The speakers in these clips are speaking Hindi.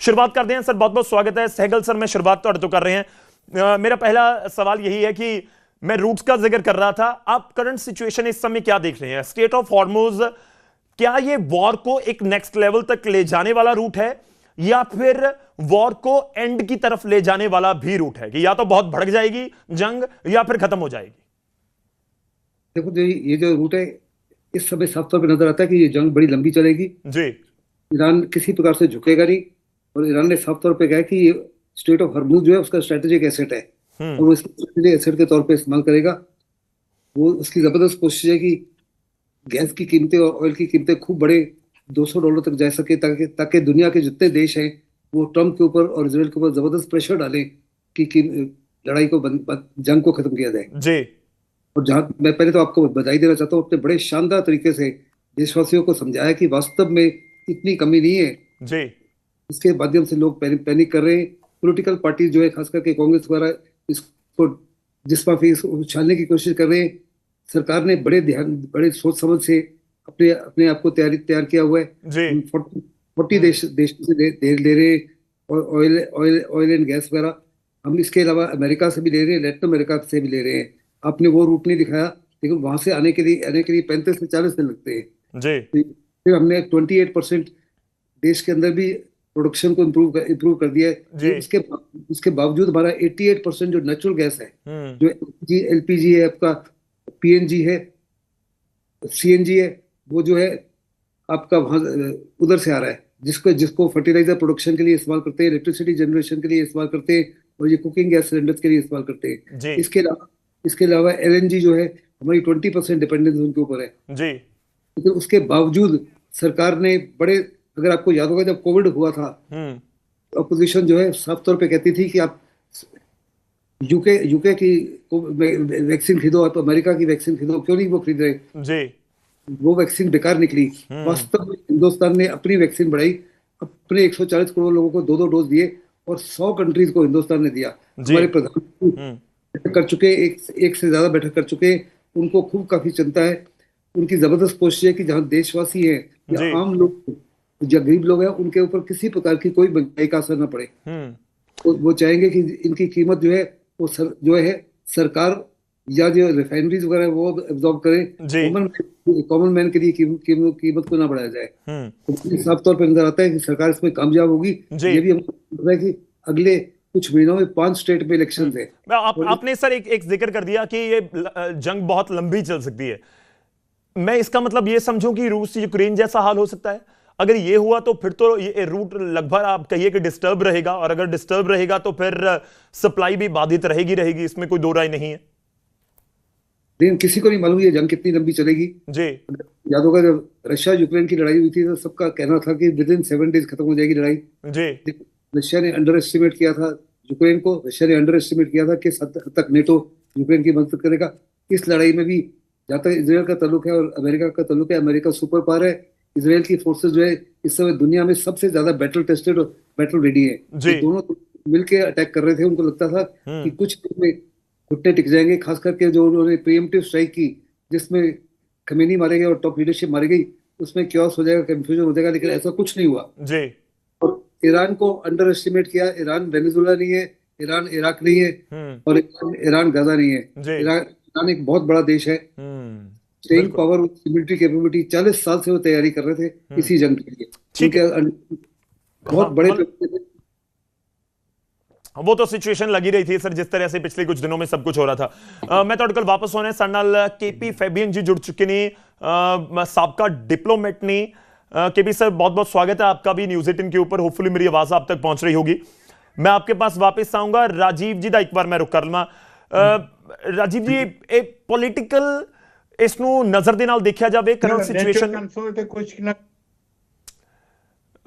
शुरुआत करते हैं सर, बहुत बहुत स्वागत है। सहगल सर, मैं शुरुआत तो कर रहे हैं। मेरा पहला सवाल यही है कि मैं रूट्स का जिक्र कर रहा था, आप करंट सिचुएशन इस समय क्या देख रहे हैं? स्ट्रेट ऑफ हॉर्मुज, क्या ये वॉर को एक नेक्स्ट लेवल तक ले जाने वाला रूट है या फिर वॉर को एंड की तरफ ले जाने वाला भी रूट है कि या तो बहुत भड़क जाएगी जंग या फिर खत्म हो जाएगी? देखो ये जो रूट है इस समय साफ तौर पे नजर आता है कि ये जंग बड़ी लंबी चलेगी जी। ईरान किसी प्रकार से झुकेगा नहीं। और ईरान ने साफ तौर पे कहा है कि ये स्टेट ऑफ हॉर्मुज जो है उसका स्ट्रेटेजिक एसेट है और वो इसको स्ट्रेटेजिक एसेट के तौर पे इस्तेमाल करेगा। वो उसकी जबरदस्त कोशिश है कि गैस की कीमतें और ऑयल की कीमतें खूब बढ़े, $200 तक जा सके, ताकि ताकि दुनिया के जितने देश हैं वो ट्रम्प के ऊपर और इसराइल के ऊपर जबरदस्त प्रेशर डालें कि लड़ाई को जंग को खत्म किया जाए। जी। और जहां मैं पहले तो आपको बधाई देना चाहता हूँ, अपने बड़े शानदार तरीके से देशवासियों को समझाया कि वास्तव में इतनी कमी नहीं है। जी। इसके माध्यम से लोग पैनिक कर रहे हैं। पॉलिटिकल पार्टी जो है खास करके कांग्रेस वगैरह इसको जिस माफी उछालने की कोशिश कर रहे हैं। सरकार ने बड़े सोच समझ से अपने अपने आप को तैयार किया हुआ है। जी। 40 देशों से ले रहे हैं और ऑयल एंड गैस वगैरह। हम इसके अलावा अमेरिका से भी ले रहे हैं, लैटिन अमेरिका से भी ले रहे हैं। आपने वो रूट नहीं दिखाया, लेकिन वहां से आने के लिए 35 से 40 दिन लगते हैं। जी। फिर हमने 28% देश के अंदर भी प्रोडक्शन को इम्प्रूव कर दिया है। उसके बावजूद हमारा 88% जो नेचुरल गैस है, जो एलपीजी है, आपका पीएनजी है, सीएनजी है, वो जो है आपका वहां उधर से आ रहा है, जिसको फर्टिलाइजर प्रोडक्शन के लिए इस्तेमाल करते हैं, इलेक्ट्रिसिटी जनरेशन के लिए इस्तेमाल करते हैं और ये कुकिंग गैस सिलेंडर्स के लिए इस्तेमाल करते हैं। इसके अलावा एलएनजी जो है हमारी 20% डिपेंडेंस उनके ऊपर है जी। लेकिन उसके बावजूद सरकार ने अगर आपको याद होगा जब कोविड हुआ था, अपोजिशन जो है साफ तौर पे कहती थी कि आप यूके की वैक्सीन खरीदो, आप अमेरिका की वैक्सीन खरीदो, क्यों नहीं वो खरीद रहे जी। वो वैक्सीन बेकार निकली। वास्तव में हिंदुस्तान ने अपनी वैक्सीन बढ़ाई, अपने 140 करोड़ लोगों को 2-2 डोज दिए और 100 कंट्रीज को हिंदुस्तान ने दिया। हमारे प्रधानमंत्री कर चुके, एक से ज्यादा बैठक कर चुके, उनको खूब काफी चिंता है। उनकी जबरदस्त कोशिश है कि जहाँ देशवासी हैं या आम लोग जो गरीब लोग हैं उनके ऊपर किसी प्रकार की कोई महंगाई का असर न पड़े। तो वो चाहेंगे कि इनकी कीमत जो है वो जो है सरकार या जो रिफाइनरीज वगैरह वो एब्जॉर्ब करें, कॉमन मैन के लिए कीमत को ना बढ़ाया जाए। तो साफ तौर पर नजर आता है कि सरकार इसमें कामयाब होगी। ये भी हमको पता है कि अगले कुछ महीनों में 5 स्टेट में इलेक्शन है। आपने सर एक जिक्र कर दिया कि ये जंग बहुत लंबी चल सकती है। मैं इसका मतलब ये समझूं कि रूस यूक्रेन जैसा हाल हो सकता है? अगर ये हुआ तो फिर तो ये रूट लगभग आप कहिए कि डिस्टर्ब रहेगा, और अगर डिस्टर्ब रहेगा तो फिर सप्लाई भी बाधित रहेगी, इसमें कोई दो राय नहीं है। लेकिन किसी को नहीं मालूम ये जंग कितनी लंबी चलेगी। जी। याद होगा जब रशिया यूक्रेन की लड़ाई हुई थी तो सबका कहना था कि विद इन 7 डेज खत्म हो जाएगी लड़ाई। जी। रशिया ने अंडर एस्टिमेट किया था यूक्रेन को, रशिया ने अंडर एस्टिमेट किया था कि हद तक नेटो यूक्रेन की मदद करेगा। इस लड़ाई में भी जहाँ तक इसराइल का ताल्लुक है और अमेरिका का ताल्लुक है, अमेरिका सुपर पावर है। इसराइल की फोर्सेस जो है इस समय दुनिया में सबसे ज्यादा बैटल टेस्टेड और बैटल रेडी है। दोनों मिलकर अटैक कर रहे थे। उनको लगता था कि कुछ में घुटने टिक जाएंगे, खास करके जो उन्होंने प्रीएम्प्टिव स्ट्राइक की जिसमें खमेनी मारे गए और टॉप लीडरशिप मारी गई, उसमें क्योस हो जाएगा, कंफ्यूजन हो जाएगा, लेकिन ऐसा कुछ नहीं हुआ। जी। और ईरान को अंडर एस्टिमेट किया। ईरान वेनेजुएला नहीं है, ईरान इराक नहीं है और ईरान गाजा नहीं है। ईरान एक बहुत बड़ा देश है। स्टेइंग पावर, मिलिट्री कैपेबिलिटी, 40 साल से वो तैयारी कर रहे थे इसी जंग के लिए। ठीक है। बहुत बड़े वो तो सिचुएशन लगी रही थी सर, जिस तरह से पिछले कुछ दिनों में सब कुछ हो रहा था। मैं तो कल वापस होने सन्नाल केपी फैबियन जी जुड़ चुके ने, साबका डिप्लोमेट ने। केपी सर, बहुत बहुत स्वागत है आपका भी न्यूज़ 18 के ऊपर। होपफुली मेरी आवाज आप तक पहुंच रही होगी। मैं आपके पास वापस आऊंगा। राजीव जी का एक बार मैं रुक कर लवा। राजीव जी, एक पॉलिटिकल इसनू नजर दे नाल देखा जाए करंट सिचुएशन।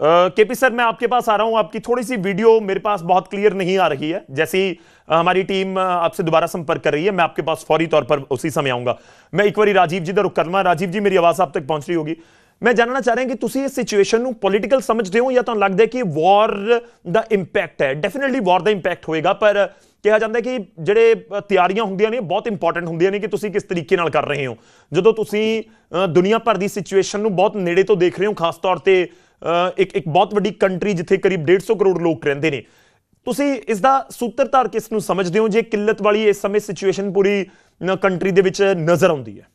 केपी सर, मैं आपके पास आ रहा हूं। आपकी थोड़ी सी वीडियो मेरे पास बहुत क्लियर नहीं आ रही है। जैसे ही हमारी टीम आपसे दोबारा संपर्क कर रही है, मैं आपके पास फौरी तौर पर उसी समय आऊंगा। मैं एक बार राजीव जी का रुख कर लवा। राजीव जी, मेरी आवाज आप तक पहुंच रही होगी। मैं जानना चाह रहा हूं कि तुसी इस सिचुएशन ਨੂੰ ਪੋਲੀਟੀਕਲ ਸਮਝਦੇ ਹੋ ਜਾਂ ਤੁਹਾਨੂੰ ਲੱਗਦਾ ਹੈ ਕਿ ਵਾਰ ਦਾ ਇੰਪੈਕਟ ਹੈ? ਡੈਫੀਨਿਟਲੀ ਵਾਰ ਦਾ ਇੰਪੈਕਟ ਹੋਏਗਾ, ਪਰ ਕਿਹਾ ਜਾਂਦਾ ਹੈ ਕਿ ਜਿਹੜੇ ਤਿਆਰੀਆਂ ਹੁੰਦੀਆਂ ਨੇ ਬਹੁਤ ਇੰਪੋਰਟੈਂਟ ਹੁੰਦੀਆਂ ਨੇ ਕਿ ਤੁਸੀਂ ਕਿਸ ਤਰੀਕੇ ਨਾਲ ਕਰ ਰਹੇ ਹੋ। ਜਦੋਂ ਤੁਸੀਂ ਦੁਨੀਆ ਭਰ ਦੀ ਸਿਚੁਏਸ਼ਨ ਨੂੰ ਬਹੁਤ ਨੇੜੇ ਤੋਂ ਦੇਖ ਰਹੇ ਹੋ, ਖਾਸ ਤੌਰ ਤੇ ਇੱਕ ਬਹੁਤ ਵੱਡੀ ਕੰਟਰੀ ਜਿੱਥੇ ਕਰੀਬ 150 ਕਰੋੜ ਲੋਕ ਰਹਿੰਦੇ ਨੇ, ਤੁਸੀਂ ਇਸ ਦਾ ਸੂਤਰਧਾਰ ਕਿਸ ਨੂੰ ਸਮਝਦੇ ਹੋ ਜੇ ਕਿੱਲਤ ਵਾਲੀ ਇਸ ਸਮੇਂ ਸਿਚੁਏਸ਼ਨ ਪੂਰੀ ਕੰਟਰੀ ਦੇ ਵਿੱਚ ਨਜ਼ਰ ਆਉਂਦੀ ਹੈ?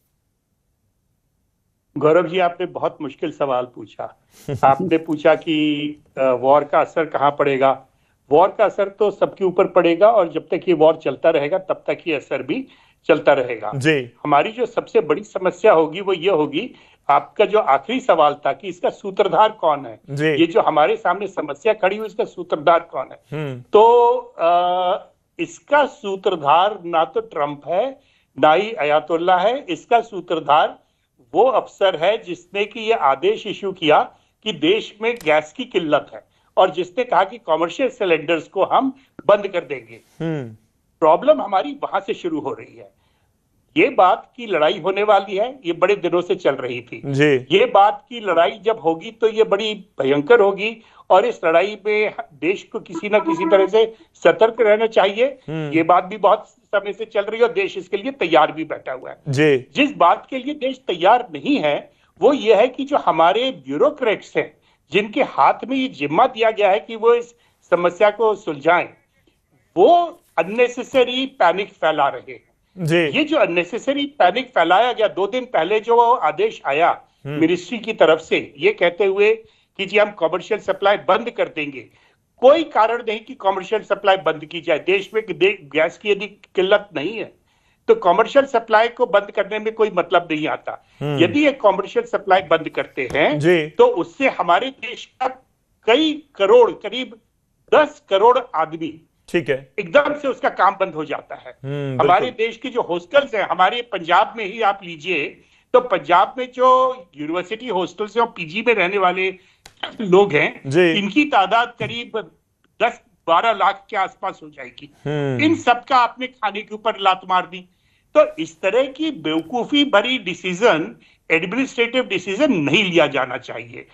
गौरव जी, आपने बहुत मुश्किल सवाल पूछा। आपने पूछा कि वॉर का असर कहाँ पड़ेगा। वॉर का असर तो सबके ऊपर पड़ेगा और जब तक ये वॉर चलता रहेगा तब तक ये असर भी चलता रहेगा जी। हमारी जो सबसे बड़ी समस्या होगी वो ये होगी, आपका जो आखिरी सवाल था कि इसका सूत्रधार कौन है जी। ये जो हमारे सामने समस्या खड़ी हुई, इसका सूत्रधार कौन है? तो इसका सूत्रधार ना तो ट्रंप है ना ही अयातुल्ला है। इसका सूत्रधार वो अफसर है जिसने कि ये आदेश इशू किया कि देश में गैस की किल्लत है और जिसने कहा कि कॉमर्शियल सिलेंडर्स को हम बंद कर देंगे। प्रॉब्लम हमारी वहां से शुरू हो रही है। ये बात की लड़ाई होने वाली है, ये बड़े दिनों से चल रही थी जी। ये बात की लड़ाई जब होगी तो ये बड़ी भयंकर होगी और इस लड़ाई में देश को किसी ना किसी तरह से सतर्क रहना चाहिए। ये बात भी बहुत समय से चल रही है और देश इसके लिए तैयार भी बैठा हुआ है जी। जिस बात के लिए देश तैयार नहीं है वो ये है कि जो हमारे ब्यूरोक्रेट्स हैं, जिनके हाथ में ये जिम्मा दिया गया है कि वो इस समस्या को सुलझाएं, वो अननेसेसरी पैनिक फैला रहे हैं जी। ये जो अननेसेसरी पैनिक फैलाया गया, 2 दिन पहले जो आदेश आया मिनिस्ट्री की तरफ से ये कहते हुए कि जी हम कॉमर्शियल सप्लाई बंद कर देंगे, कोई कारण नहीं कि कॉमर्शियल सप्लाई बंद की जाए। देश में गैस की यदि किल्लत नहीं है तो कॉमर्शियल सप्लाई को बंद करने में कोई मतलब नहीं आता। यदि ये कॉमर्शियल सप्लाई बंद करते हैं तो उससे हमारे देश का कई करोड़, करीब 10 करोड़ आदमी, ठीक है, एकदम से उसका काम बंद हो जाता है। हमारे देश की जो हॉस्टल्स हैं, हमारे पंजाब में ही आप लीजिए तो पंजाब में जो यूनिवर्सिटी हॉस्टल्स हैं और पीजी में रहने वाले लोग हैं, इनकी तादाद करीब 10-12 लाख के आसपास हो जाएगी। इन सबका आपने खाने के ऊपर लात मार दी। तो इस तरह की बेवकूफी भरी डिसीजन, एडमिनिस्ट्रेटिव डिसीजन नहीं लिया जाना चाहिए।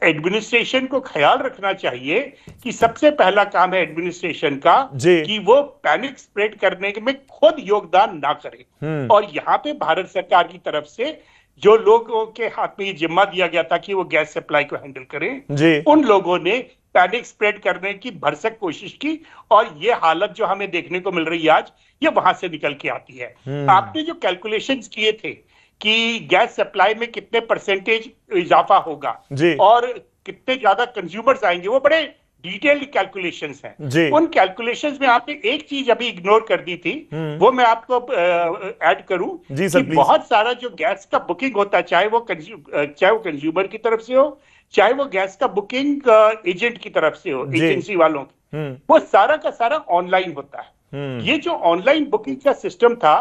एडमिनिस्ट्रेशन को ख्याल रखना चाहिए कि सबसे पहला काम है एडमिनिस्ट्रेशन का कि वो पैनिक स्प्रेड करने में खुद योगदान ना करे। और यहाँ पे भारत सरकार की तरफ से जो लोगों के हाथ में ये जिम्मा दिया गया था कि वो गैस सप्लाई को हैंडल करें, उन लोगों ने पैनिक स्प्रेड करने की भरसक कोशिश की और ये हालत जो हमें देखने को मिल रही है आज, ये वहां से निकल के आती है। आपने जो कैलकुलेशंस किए थे कि गैस सप्लाई में कितने परसेंटेज इजाफा होगा और कितने ज्यादा कंज्यूमर्स आएंगे, वो बड़े डिटेल्ड कैलकुलेशंस हैं। उन कैलकुलेशंस में आपने एक चीज अभी इग्नोर कर दी थी, वो मैं आपको ऐड करूं कि बहुत सारा जो गैस का बुकिंग होता है, चाहे वो कंज्यूमर की तरफ से हो, चाहे वो गैस का बुकिंग एजेंट की तरफ से हो, एजेंसी वालों की, वो सारा का सारा ऑनलाइन होता है। ये जो ऑनलाइन बुकिंग का सिस्टम था,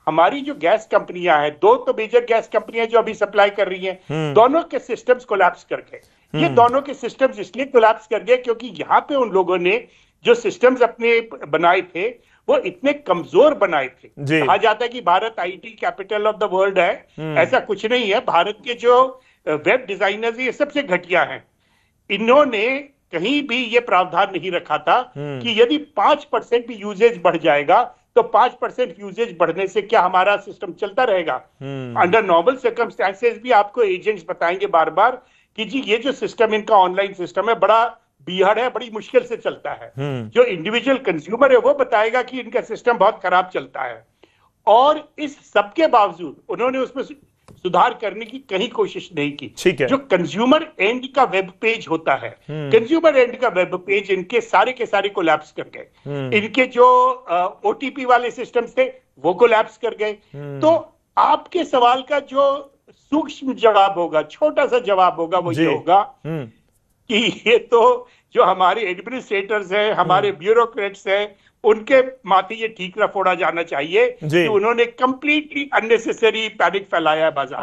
हमारी जो गैस कंपनियां हैं, 2 तो मेजर गैस कंपनियां जो अभी सप्लाई कर रही हैं, दोनों के सिस्टम्स कोलैप्स कर गए। ये दोनों के सिस्टम्स इसलिए कोलैप्स कर गए क्योंकि यहाँ पे उन लोगों ने जो सिस्टम्स अपने बनाए थे वो इतने कमजोर बनाए थे। कहा जाता है कि Bharat IT capital of the world है, ऐसा कुछ नहीं है। भारत के जो वेब डिजाइनर्स ये सबसे घटिया हैं। इन्होंने कहीं भी ये प्रावधान नहीं रखा था कि यदि 5% भी यूजेज बढ़ जाएगा तो 5% यूजेज बढ़ने से क्या हमारा सिस्टम चलता रहेगा? अंडर नॉर्मल सर्कमस्टेंसेस भी आपको एजेंट्स बताएंगे बार बार कि जी ये जो सिस्टम इनका ऑनलाइन सिस्टम है बड़ा बीहड़ है, बड़ी मुश्किल से चलता है। जो इंडिविजुअल कंज्यूमर है वो बताएगा कि इनका सिस्टम बहुत खराब चलता है। और इस सबके बावजूद उन्होंने उसमें सुधार करने की कहीं कोशिश नहीं की। जो कंज्यूमर एंड का वेब पेज होता है, कंज्यूमर एंड का वेब पेज इनके सारे के सारे कोलैप्स कर गए। इनके जो ओटीपी वाले सिस्टम थे वो कोलैप्स कर गए। तो आपके सवाल का जो सूक्ष्म जवाब होगा, छोटा सा जवाब होगा, वो ये होगा कि ये तो जो हमारे एडमिनिस्ट्रेटर्स हैं, हमारे ब्यूरोक्रेट्स हैं, उनके माथे ये ठीकरा फोड़ा जाना चाहिए कि उन्होंने कंप्लीटली अननेसेसरी पैनिक फैलाया है बाजार।